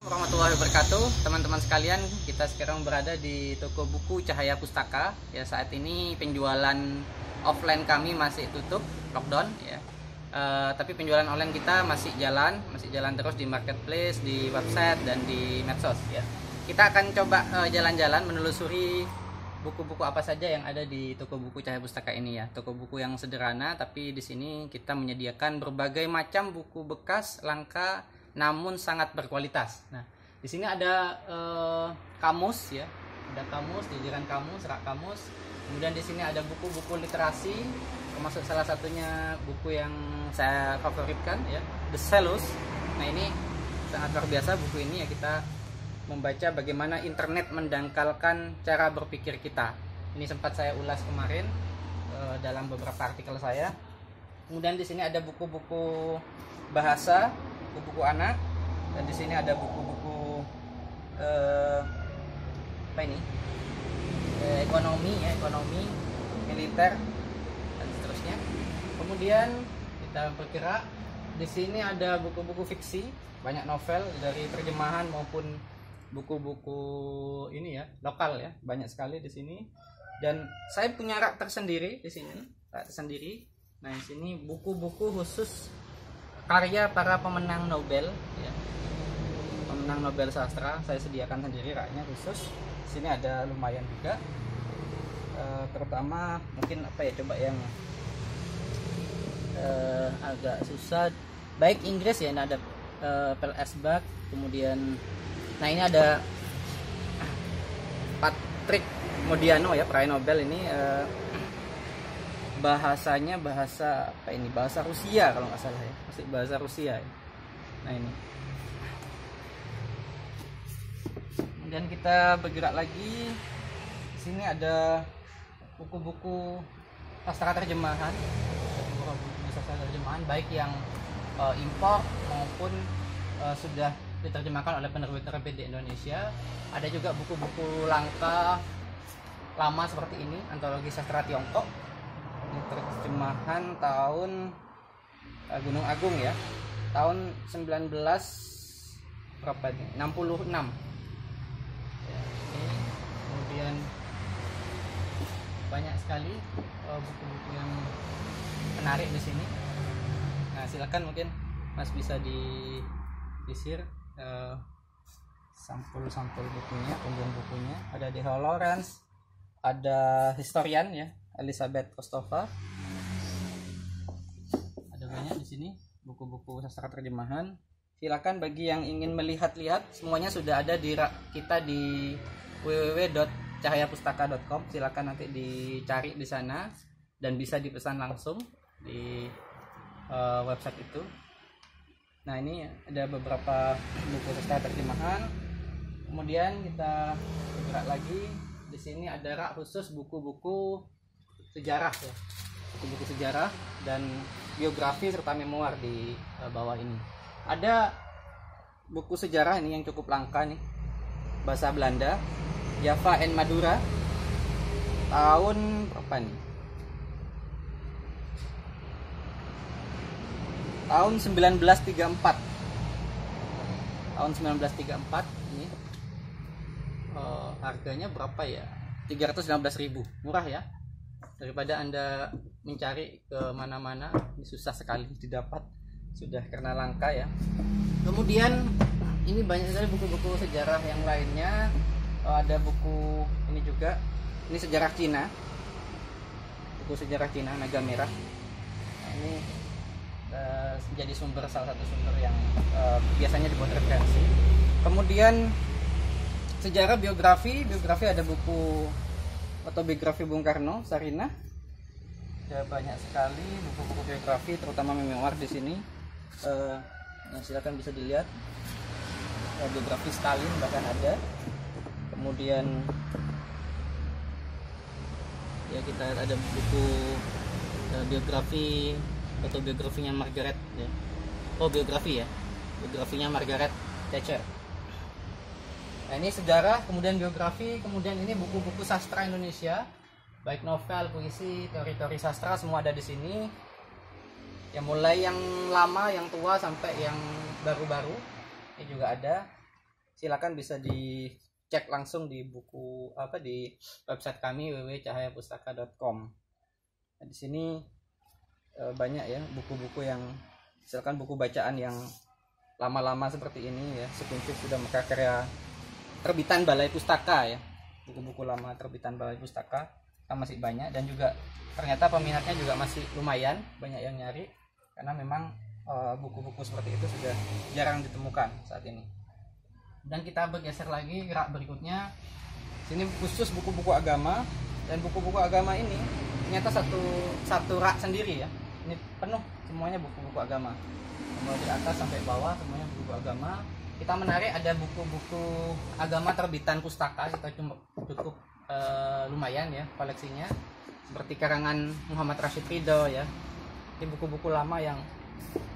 Warahmatullahi wabarakatuh, teman-teman sekalian. Kita sekarang berada di toko buku Cahaya Pustaka. Ya, saat ini penjualan offline kami masih tutup, lockdown ya. Tapi penjualan online kita masih jalan terus di marketplace, di website dan di medsos ya. Kita akan coba jalan-jalan menelusuri buku-buku apa saja yang ada di toko buku Cahaya Pustaka ini ya. Toko buku yang sederhana, tapi di sini kita menyediakan berbagai macam buku bekas langka namun sangat berkualitas. Nah, di sini ada kamus ya, ada kamus, jajaran kamus, rak kamus. Kemudian di sini ada buku-buku literasi, termasuk salah satunya buku yang saya favoritkan ya, The Cellus. Nah, ini sangat luar biasa buku ini ya, kita membaca bagaimana internet mendangkalkan cara berpikir kita. Ini sempat saya ulas kemarin dalam beberapa artikel saya. Kemudian di sini ada buku-buku bahasa, buku-buku anak, dan di sini ada buku-buku apa ini, ekonomi ya, ekonomi militer dan seterusnya. Kemudian kita bergerak, di sini ada buku-buku fiksi, banyak novel dari terjemahan maupun buku-buku ini ya, lokal ya, banyak sekali di sini. Dan saya punya rak tersendiri di sini, rak tersendiri. Nah, di sini buku-buku khusus karya para pemenang Nobel ya. Pemenang Nobel sastra saya sediakan sendiri raknya khusus. Di sini ada lumayan juga. Terutama mungkin apa ya, coba yang agak susah, baik Inggris ya. Ini ada P.L.S. Bach, kemudian nah ini ada Patrick Modiano ya, peraih Nobel ini. Bahasanya bahasa apa ini, bahasa Rusia kalau nggak salah ya, masih bahasa Rusia ya. Nah, ini kemudian kita bergerak lagi. Di sini ada buku-buku sastra terjemahan, baik yang impor maupun sudah diterjemahkan oleh penerbit-penerbit di Indonesia. Ada juga buku-buku langka lama seperti ini, antologi sastra Tiongkok. Ini terjemahan tahun Gunung Agung ya, tahun 19 berapa nih, 66 ya, ini. Kemudian banyak sekali buku-buku yang menarik di sini. Nah, silakan mungkin Mas bisa disisir sampul-sampul bukunya, punggung bukunya. Ada di Lawrence, ada historian ya, Elizabeth Kostova. Ada banyak di sini buku-buku sastra terjemahan. Silakan bagi yang ingin melihat-lihat, semuanya sudah ada di rak kita di www.cahayapustaka.com. Silakan nanti dicari di sana dan bisa dipesan langsung di website itu. Nah, ini ada beberapa buku sastra terjemahan. Kemudian kita bergerak lagi. Di sini ada rak khusus buku-buku sejarah ya, buku-buku sejarah dan biografi serta memoir di bawah ini. Ada buku sejarah ini yang cukup langka nih, bahasa Belanda, Java and Madura, tahun berapa nih? Tahun 1934. Tahun 1934 ini. Harganya berapa ya? 316.000, murah ya. Daripada Anda mencari ke mana-mana, ini susah sekali didapat, sudah karena langka ya. Kemudian ini banyak sekali buku-buku sejarah yang lainnya. Ada buku ini juga, ini sejarah Cina, buku sejarah Cina Naga Merah. Nah, ini jadi salah satu sumber yang biasanya dibuat referensi. Kemudian sejarah biografi ada buku autobiografi Bung Karno, Sarinah. Ada banyak sekali buku-buku biografi, terutama memoir di sini. Nah, silakan bisa dilihat. Biografi Stalin bahkan ada. Kemudian ya, kita ada buku biografi, autobiografinya Margaret ya. Biografi ya. Biografinya Margaret Thatcher. Nah, ini sejarah, kemudian biografi, kemudian ini buku-buku sastra Indonesia, baik novel, puisi, teori-teori sastra, semua ada di sini. Ya, mulai yang lama, yang tua sampai yang baru-baru, ini juga ada. silakan bisa dicek langsung di di website kami www.cahayapustaka.com. Nah, di sini banyak ya buku-buku yang misalkan buku bacaan yang lama-lama seperti ini ya, sekuncut sudah karya terbitan Balai Pustaka ya. Buku-buku lama terbitan Balai Pustaka masih banyak, dan juga ternyata peminatnya juga masih lumayan banyak yang nyari, karena memang buku-buku seperti itu sudah jarang ditemukan saat ini. Dan kita bergeser lagi rak berikutnya. Sini khusus buku-buku agama, dan buku-buku agama ini ternyata satu rak sendiri ya. Ini penuh semuanya buku-buku agama. Mulai di atas sampai bawah semuanya buku agama. Kita menarik ada buku-buku agama terbitan Pustaka, kita cukup lumayan ya koleksinya. Seperti karangan Muhammad Rashid Ridho ya. Ini buku-buku lama yang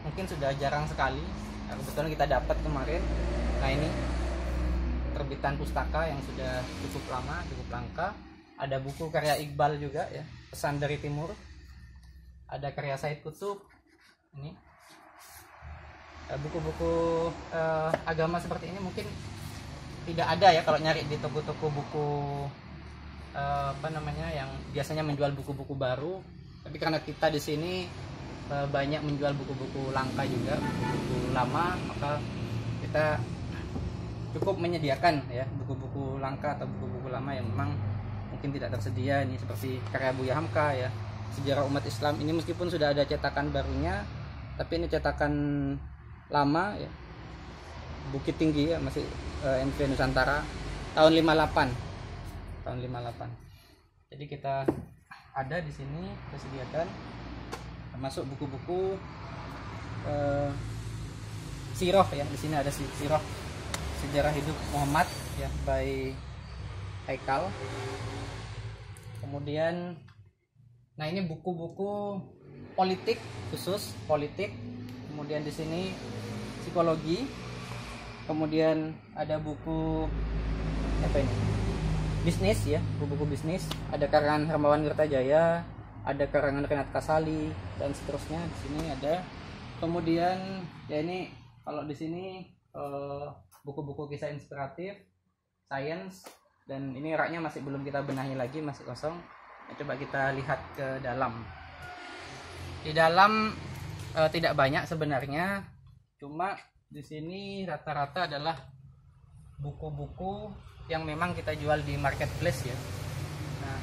mungkin sudah jarang sekali. Nah, kebetulan kita dapat kemarin. Nah, ini terbitan Pustaka yang sudah cukup lama, cukup langka. Ada buku karya Iqbal juga ya, Pesan dari Timur. Ada karya Said Kutub. Ini buku-buku agama seperti ini mungkin tidak ada ya kalau nyari di toko-toko buku yang biasanya menjual buku-buku baru. Tapi karena kita di sini banyak menjual buku-buku langka juga, buku-buku lama, maka kita cukup menyediakan ya buku-buku langka atau buku-buku lama yang memang mungkin tidak tersedia. Ini seperti karya Buya Hamka ya, Sejarah Umat Islam. Ini meskipun sudah ada cetakan barunya, tapi ini cetakan lama ya, Bukit Tinggi ya, masih NV Nusantara tahun 58. Jadi kita ada di sini disediakan termasuk buku-buku sirah ya. Di sini ada sirah Sejarah Hidup Muhammad ya, by Haikal. Kemudian nah ini buku-buku politik, khusus politik. Kemudian di sini psikologi. Kemudian ada buku bisnis ya, buku-buku bisnis. Ada karangan Hermawan Kertajaya, ada karangan Renat Kasali, dan seterusnya. Di sini ada. Kemudian ya ini kalau di sini buku-buku kisah inspiratif, sains, dan ini raknya masih belum kita benahi lagi, masih kosong. Nah, coba kita lihat ke dalam. Di dalam tidak banyak sebenarnya, cuma di sini rata-rata adalah buku-buku yang memang kita jual di marketplace ya. Nah,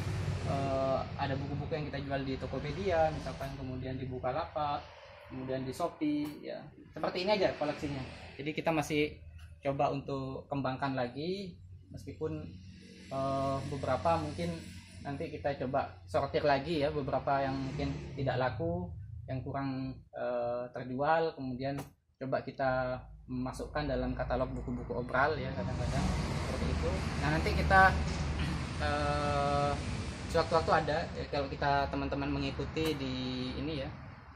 ada buku-buku yang kita jual di Tokopedia misalkan, kemudian di Bukalapak, kemudian di Shopee ya. Seperti ini aja koleksinya. Jadi kita masih coba untuk kembangkan lagi, meskipun beberapa mungkin nanti kita coba sortir lagi ya, beberapa yang mungkin tidak laku, yang kurang terjual, kemudian coba kita masukkan dalam katalog buku-buku obral ya, kadang-kadang seperti itu. Nah, nanti kita sewaktu-waktu ada ya, kalau kita teman-teman mengikuti di ini ya,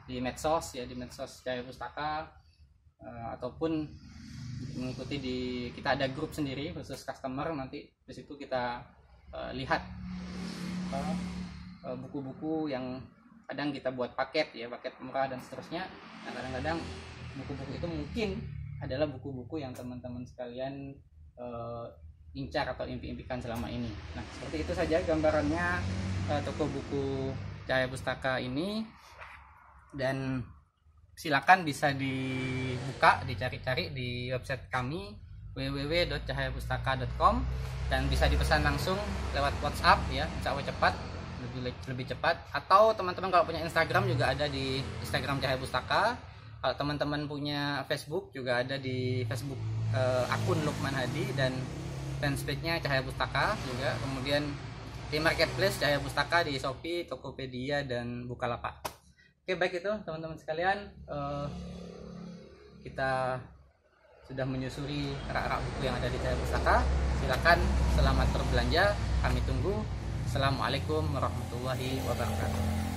di medsos ya, di medsos Cahaya Pustaka, ataupun mengikuti kita ada grup sendiri khusus customer. Nanti di situ kita lihat buku-buku yang kadang kita buat paket ya, paket murah dan seterusnya. Nah, kadang-kadang buku-buku itu mungkin adalah buku-buku yang teman-teman sekalian incar atau impi-impikan selama ini. Nah, seperti itu saja gambarannya toko buku Cahaya Pustaka ini. Dan silakan bisa dibuka, dicari-cari di website kami www.cahayapustaka.com, dan bisa dipesan langsung lewat WhatsApp ya, insya Allah cepat, lebih cepat. Atau teman-teman kalau punya Instagram juga ada di Instagram Cahaya Pustaka. Kalau teman-teman punya Facebook juga ada di Facebook akun Lukman Hadi, dan fanspage-nya Cahaya Pustaka juga. Kemudian di marketplace Cahaya Pustaka di Shopee, Tokopedia, dan Bukalapak. Oke, baik, itu teman-teman sekalian, kita sudah menyusuri rak-rak buku yang ada di Cahaya Pustaka. Silakan, selamat berbelanja, kami tunggu. Assalamualaikum warahmatullahi wabarakatuh.